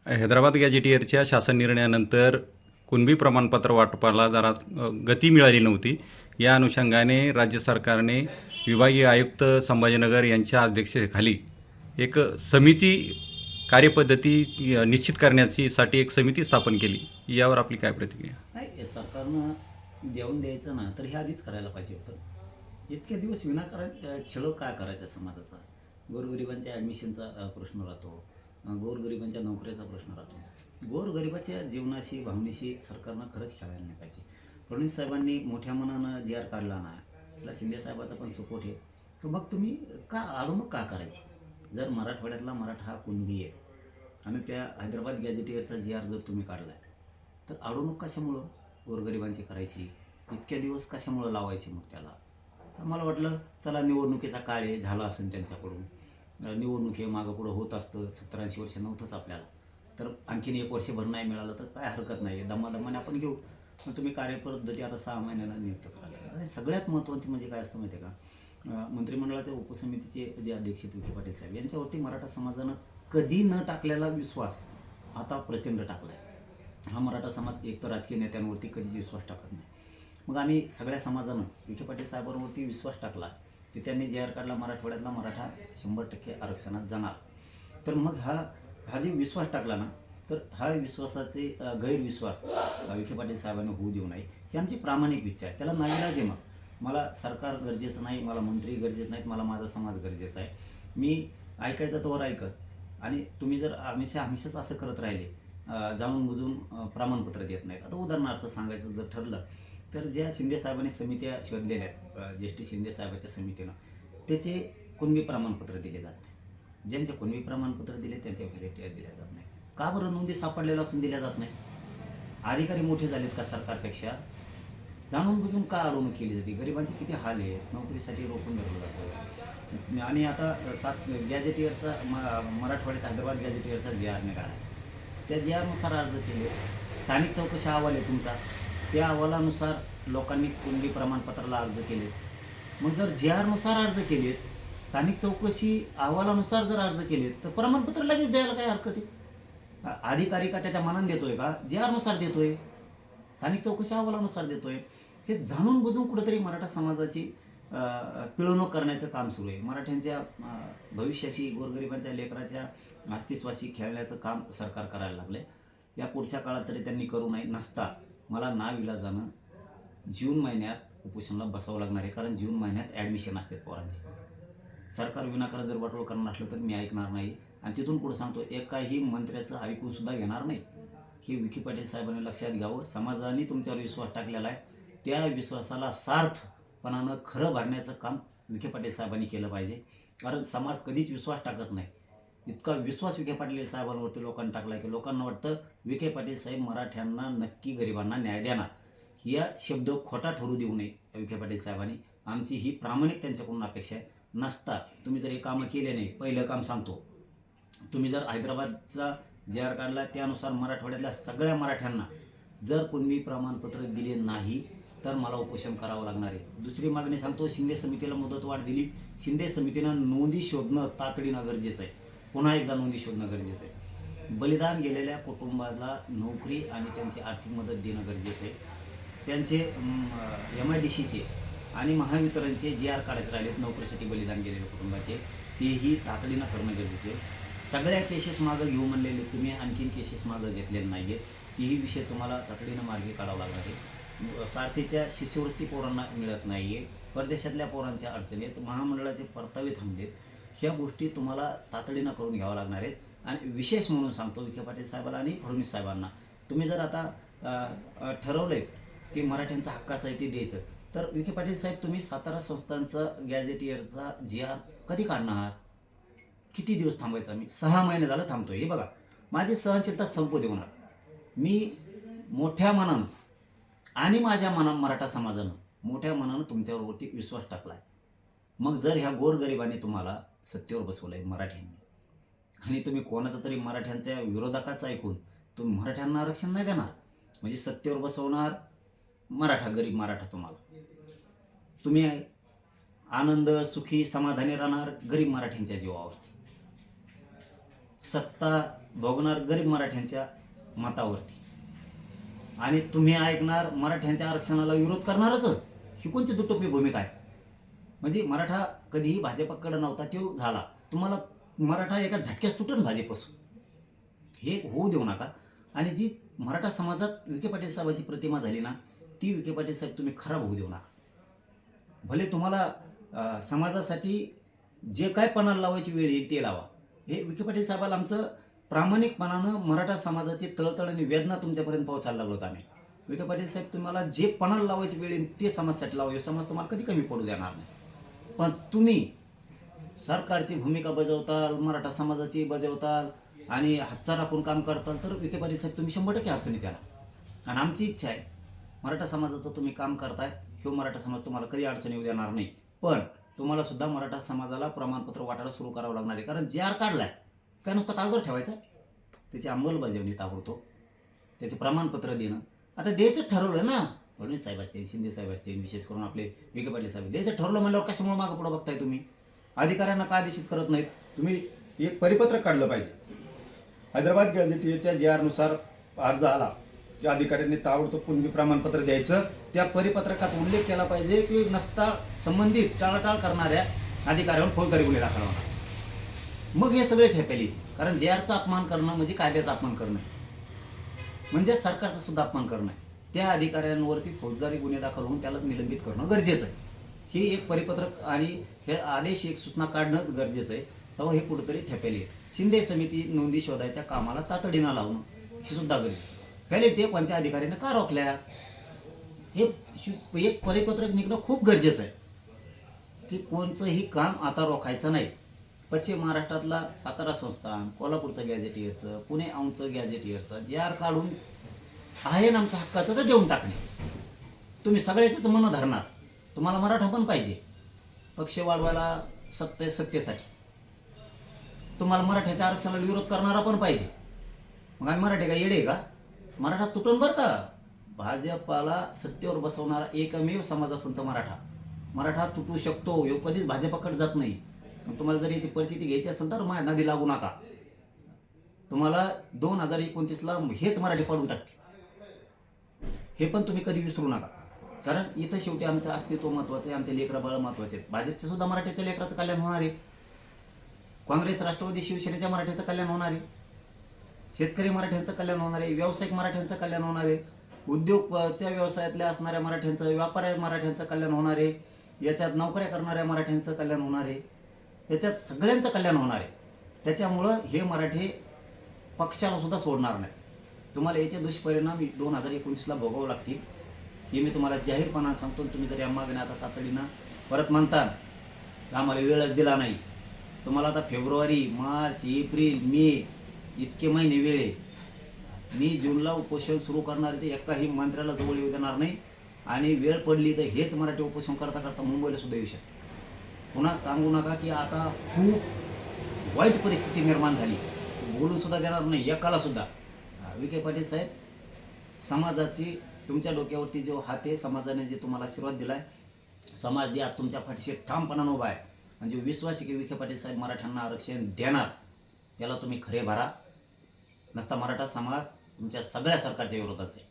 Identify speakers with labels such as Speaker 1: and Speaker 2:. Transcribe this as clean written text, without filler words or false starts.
Speaker 1: हैदराबाद गॅजेटियरच्या शासन निर्णयानंतर कुणबी प्रमाणपत्र वाटपाला जरा गती मिळाली नव्हती. या अनुषंगाने राज्य सरकारने विभागीय आयुक्त संभाजीनगर यांच्या अध्यक्षतेखाली एक समिती कार्यपद्धती निश्चित करण्यासाठी एक समिती स्थापन केली. यावर आपली काय प्रतिक्रिया?
Speaker 2: नाही, सरकारनं देऊन द्यायचं ना तर हे आधीच करायला पाहिजे होतं. इतके दिवस विनाकारण छळ काय करायचा समाजाचा? गोरगरिबांच्या ॲडमिशनचा प्रश्न राहतो, गोरगरिबांच्या नोकरीचा प्रश्न राहतो. गोरगरिबाच्या जीवनाशी भावनेशी सरकारनं खरंच खेळायला नाही पाहिजे. फडणवीस साहेबांनी मोठ्या मनानं जी आर काढला ना, त्याला शिंदे साहेबाचा पण सपोर्ट आहे. तर मग तुम्ही का अडवणूक का करायची? जर मराठवाड्यातला मराठा हा कुणबी आहे आणि त्या हैदराबाद गॅजेटियरचा जी आर जर तुम्ही काढला आहे, तर अडवणूक कशामुळं गोरगरिबांची करायची? इतक्या दिवस कशामुळं लावायची मग त्याला? मला वाटलं चला निवडणुकीचा काळ आहे, झाला असेल त्यांच्याकडून. निवडणूक हे मागं पुढं होत असतं, 70-80 वर्ष नव्हतंच आपल्याला. तर आणखीन 1 वर्षभर नाही मिळालं तर काय हरकत नाही आहे, दमादमाने आपण घेऊ. मग तुम्ही कार्यपद्धती आता 6 महिन्यांना नियुक्त करायला. आणि सगळ्यात महत्त्वाचं म्हणजे काय असतं माहिती आहे का? मंत्रिमंडळाच्या उपसमितीचे जे अध्यक्ष विखे पाटील साहेब यांच्यावरती मराठा समाजानं कधी न टाकलेला विश्वास आता प्रचंड टाकला आहे. हा मराठा समाज एकतर राजकीय नेत्यांवरती कधीच विश्वास टाकत नाही. मग आम्ही सगळ्या समाजानं विखे पाटील साहेबांवरती विश्वास टाकला की त्यांनी जे आर काढला, मराठवाड्यातला मराठा 100% आरक्षणात जाणार. तर मग हा जे विश्वास टाकला ना, तर हा विश्वासाचे गैरविश्वास विखे पाटील साहेबांनी होऊ देऊ नये ही आमची प्रामाणिक इच्छा आहे. त्याला नाईलाज आहे. मग मला सरकार गरजेचं नाही, मला मंत्री गरजेचं नाहीत, मला माझा समाज गरजेचा आहे. मी ऐकायचं तोवर ऐकत आणि तुम्ही जर हमेशाच असं करत राहिले, जाणून बुजून प्रमाणपत्र देत नाहीत. आता उदाहरणार्थ सांगायचं जर ठरलं तर ज्या शिंदे साहेबांनी समित्या शोधलेल्या आहेत, ज्येष्ठ शिंदे साहेबाच्या समितीनं, त्याचे कुणबी प्रमाणपत्र दिले जात नाही. ज्यांचे कुणबी प्रमाणपत्र दिले त्यांच्या व्हॅलिडिटी दिल्या जात नाही. का बरं? नोंदी सापडलेला असून दिल्या जात नाही? अधिकारी मोठे झालेत का सरकारपेक्षा? जाणून बुजून का अडवणूक केली जाते? गरिबांचे किती हाल आहेत, नोकरीसाठी रोखून धरलं जातं. आणि आता गॅजेटियरचा मराठवाड्याचा हैदराबाद गॅजेटियरचा जी आर निघाला, त्या जी आरनुसार अर्ज केले. स्थानिक चौकशी अहवाल आहे तुमचा, त्या अहवालानुसार लोकांनी कुणबी प्रमाणपत्राला अर्ज केले. मग जर जी आरनुसार अर्ज केलेत, स्थानिक चौकशी अहवालानुसार जर अर्ज केलेत, तर प्रमाणपत्र लगेच द्यायला काय हरकत आहे? अधिकारी का त्याच्या मनाने देतोय का? जी आरनुसार देतोय, स्थानिक चौकशी अहवालानुसार देतोय. हे जाणून बुजून कुठंतरी मराठा समाजाची पिळवणूक करण्याचं काम सुरू आहे. मराठ्यांच्या भविष्याशी, गोरगरिबांच्या लेकराच्या अस्तित्वाशी खेळण्याचं काम सरकार करायला लागले. या पुढच्या काळात तरी त्यांनी करू नये. नसता मला नाविलाजानं जून महिन्यात उपोषणाला बसावं लागणार आहे, कारण जून महिन्यात ॲडमिशन असतात पोरांची. सरकार विनाकारण जर वाटोळ करणार असलं तर मी ऐकणार नाही. आणि तिथून पुढे सांगतो, एकाही मंत्र्याचं ऐकून सुद्धा घेणार नाही. हे विखे पाटील साहेबांनी लक्षात घ्यावं. समाजाने तुमच्यावर विश्वास टाकलेला आहे, त्या विश्वासाला सार्थपणानं खरं भरण्याचं काम विखे पाटील साहेबांनी केलं पाहिजे. कारण समाज कधीच विश्वास टाकत नाही. इतका विश्वास विखे पाटील साहेबांवरती लोकांनी टाकला आहे की लोकांना वाटतं विखे पाटील साहेब मराठ्यांना नक्की गरिबांना न्याय देणार. या शब्द खोटा ठरू देऊ नये विखे पाटील साहेबांनी. आमची ही प्रामाणिक त्यांच्याकडून अपेक्षा आहे. नसता तुम्ही जर हे कामं केले नाही, पहिलं काम सांगतो, तुम्ही जर हैदराबादचा जे आर काढला त्यानुसार मराठवाड्यातल्या सगळ्या मराठ्यांना जर कुणबी प्रमाणपत्र दिले नाही तर मला उपोषण करावं लागणार आहे. दुसरी मागणी सांगतो, शिंदे समितीला मुदतवाढ दिली. शिंदे समितीनं नोंदी शोधणं तातडीनं गरजेचं आहे. पुन्हा एकदा नोंदी शोधणं गरजेचं आहे. बलिदान गेलेल्या कुटुंबाला नोकरी आणि त्यांची आर्थिक मदत देणं गरजेचं आहे. त्यांचे MIDCचे आणि महावितरणचे जे आर काढत राहिलेत नोकरीसाठी बलिदान गेलेल्या कुटुंबाचे, तेही तातडीनं करणं गरजेचं आहे. सगळ्या केसेस मागं घेऊ म्हणलेले तुम्ही आणखीन केसेस मागं घेतलेले नाही आहेत. तेही विषय तुम्हाला तातडीनं मार्गी काढावा लागणार आहे. सारथीच्या शिष्यवृत्ती पोरांना मिळत नाही आहे. परदेशातल्या पोरांच्या अडचणी आहेत. महामंडळाचे परतावे थांबलेत. ह्या गोष्टी तुम्हाला तातडीनं करून घ्याव्या लागणार आहेत. आणि विशेष म्हणून सांगतो विखे पाटील साहेबांना आणि फडणवीस साहेबांना, तुम्ही जर आता ठरवलंच की मराठ्यांचा हक्काचं आहे ते द्यायचं, तर विखे पाटील साहेब तुम्ही सातारा संस्थांचा गॅजेटियरचा जी आर कधी काढणार? किती दिवस थांबायचा? मी 6 महिने झालं थांबतोय. हे बघा, माझी सहनशीलता संपू देऊ नका. मी मोठ्या मनानं आणि माझ्या मराठा समाजानं मोठ्या मनानं तुमच्यावरती विश्वास टाकला आहे. मग जर ह्या गोरगरिबांनी तुम्हाला सत्तेवर बसवलं आहे मराठ्यांनी, आणि तुम्ही कोणाचा तरी मराठ्यांच्या विरोधकाचं ऐकून तुम्ही मराठ्यांना आरक्षण नाही देणार, म्हणजे सत्तेवर बसवणार मराठा, गरीब मराठा तुम्हाला, तुम्ही आनंद सुखी समाधानी राहणार गरीब मराठ्यांच्या जीवावरती. सत्ता भोगणार गरीब मराठ्यांच्या मतावरती, आणि तुम्ही ऐकणार मराठ्यांच्या आरक्षणाला विरोध करणारच. ही कोणती दुटोपी भूमिका आहे? म्हणजे मराठा कधीही भाजपकडे नव्हता, तो झाला. तुम्हाला मराठा एका झटक्यास तुटून भाजपपासून, हे होऊ देऊ नका. आणि जी मराठा समाजात विखे पाटील साहेबांची प्रतिमा झाली ना, ती विखे पाटील साहेब तुम्ही खराब होऊ देऊ नका. भले तुम्हाला समाजासाठी जे काय पणाला लावायची वेळ येईल ते लावा. हे विखे पाटील साहेबाला आमचं प्रामाणिकपणानं मराठा समाजाची तळतळ आणि वेदना तुमच्यापर्यंत पोहोचायला लागलो होतो आम्ही. विखे पाटील साहेब तुम्हाला जे पणाला लावायची वेळ येईल ते समाजासाठी लावा. हे समाज तुम्हाला कधी कमी पडू देणार नाही. पण तुम्ही सरकारची भूमिका बजावताल, मराठा समाजाची बजावताल आणि हातचा राखून काम करताल, तर विखे पाटील साहेब तुम्ही 100% अडचणीत याला. आणि आमची इच्छा आहे, मराठा समाजाचं तुम्ही काम करताय, हे मराठा समाज तुम्हाला कधी अडचणी येऊ देणार नाही. पण तुम्हाला सुद्धा मराठा समाजाला प्रमाणपत्र वाटायला सुरू करावं लागणार आहे. कारण जे आर काढलाय काय नुसतं कागदावर ठेवायचा, त्याची अंमलबजावणी ताबडतोब, त्याचे प्रमाणपत्र देणं. आता द्यायचं ठरवलं ना, फडणवीस साहेब असतील, शिंदे साहेब असतील, विशेष करून आपले विखे पाटील साहेब, द्यायचं ठरवलं म्हणल्यावर कशामुळे मागं पुढं बघताय तुम्ही? अधिकाऱ्यांना का आदेशित करत नाहीत? तुम्ही एक परिपत्रक काढलं पाहिजे. हैदराबाद गॅझेटियरच्या जे आरनुसार अर्ज आला, त्या अधिकाऱ्यांनी ताबडतोब कुणबी प्रमाणपत्र द्यायचं. त्या परिपत्रकात उल्लेख केला पाहिजे की नसता संबंधित टाळाटाळ करणाऱ्या अधिकाऱ्यावर फौजदारी गुन्हे दाखल होणार. मग हे सगळे ठेपेल येते. कारण जे आरचा अपमान करणं म्हणजे कायद्याचा अपमान करणं, म्हणजे सरकारचा सुद्धा अपमान करणं. त्या अधिकाऱ्यांवरती फौजदारी गुन्हे दाखल होऊन त्याला निलंबित करणं गरजेचं आहे. हे एक परिपत्रक आणि हे आदेश, एक सूचना काढणंच गरजेचं आहे. तेव्हा हे कुठंतरी ठेपेल येईल. शिंदे समिती नोंदी शोधायच्या कामाला तातडीनं लावणं हे सुद्धा गरजेचं आहे. पहिले ते कोणत्या अधिकाऱ्याने का रोखल्या, हे एक परिपत्रक निघणं खूप गरजेचं आहे की कोणचंही काम आता रोखायचं नाही. पश्चिम महाराष्ट्रातला सातारा संस्थान, कोल्हापूरचं गॅझेटियरचं, पुणे औंधचं गॅझेटियरचं जे आर काढून आहे ना आमचं हक्काचं, तर देऊन टाकणे. तुम्ही सगळ्याचंच मनं धरणार. तुम्हाला मराठा पण पाहिजे पक्ष वाढवायला, सत्तेसाठी. तुम्हाला मराठ्याच्या आरक्षणाला विरोध करणारा पण पाहिजे. मग आम्ही मराठी का येडे का? मराठा तुटून बरं का. भाजपाला सत्तेवर बसवणारा एकमेव समाज असेल तर मराठा तुटू शकतो. ह्यो कधीच भाजपाकडे जात नाही. तुम्हाला जर याची परिस्थिती घ्यायची असेल तर माझ्या नदी लागू नका. तुम्हाला 2029ला हेच मराठी पाडून टाकते. हे पण तुम्ही कधी विसरू नका. कारण इथं शेवटी आमचं अस्तित्व महत्त्वाचं आहे, आमचे लेकरं बाळ महत्त्वाचे आहेत. भाजपचे सुद्धा मराठ्याच्या लेकराचं कल्याण होणार आहे. काँग्रेस, राष्ट्रवादी, शिवसेनेच्या मराठ्याचं कल्याण होणार आहे. शेतकरी मराठ्यांचं कल्याण होणार आहे. व्यावसायिक मराठ्यांचं कल्याण होणार आहे. उद्योगच्या व्यवसायातल्या असणाऱ्या मराठ्यांचं, व्यापाऱ्या मराठ्यांचं कल्याण होणार आहे. याच्यात नोकऱ्या करणाऱ्या मराठ्यांचं कल्याण होणार आहे. याच्यात सगळ्यांचं कल्याण होणार आहे. त्याच्यामुळं हे मराठी पक्षाला सुद्धा सोडणार नाही. तुम्हाला याचे दुष्परिणाम 2029ला भोगावं लागतील, हे मी तुम्हाला जाहीरपणाने सांगतो. तुम्ही जर या मागण्या आता तातडीनं परत म्हणता, आम्हाला वेळच दिला नाही. तुम्हाला आता फेब्रुवारी, मार्च, एप्रिल, मे इतके महिने वेळ आहे. मी जूनला उपोषण सुरू करणार आहे. ते एकाही मंत्र्याला जवळ येऊ देणार नाही. आणि वेळ पडली तर हेच मराठी उपोषण करता करता मुंबईला सुद्धा येऊ शकते. पुन्हा सांगू नका की आता खूप वाईट परिस्थिती निर्माण झाली, बोलून सुद्धा देणार नाही एकाला सुद्धा. विखे पाटील साहेब, समाजाची तुमच्या डोक्यावरती जो हात आहे, समाजाने जे तुम्हाला आशीर्वाद दिलाय, समाज द्या तुमच्या पाठीशी ठामपणानं उभा आहे. म्हणजे विश्वास आहे की विखे पाटील साहेब मराठ्यांना आरक्षण देणार. याला तुम्ही खरे भरा. नसता मराठा समाज तुमच्या सगळ्या सरकारच्या विरोधात आहे.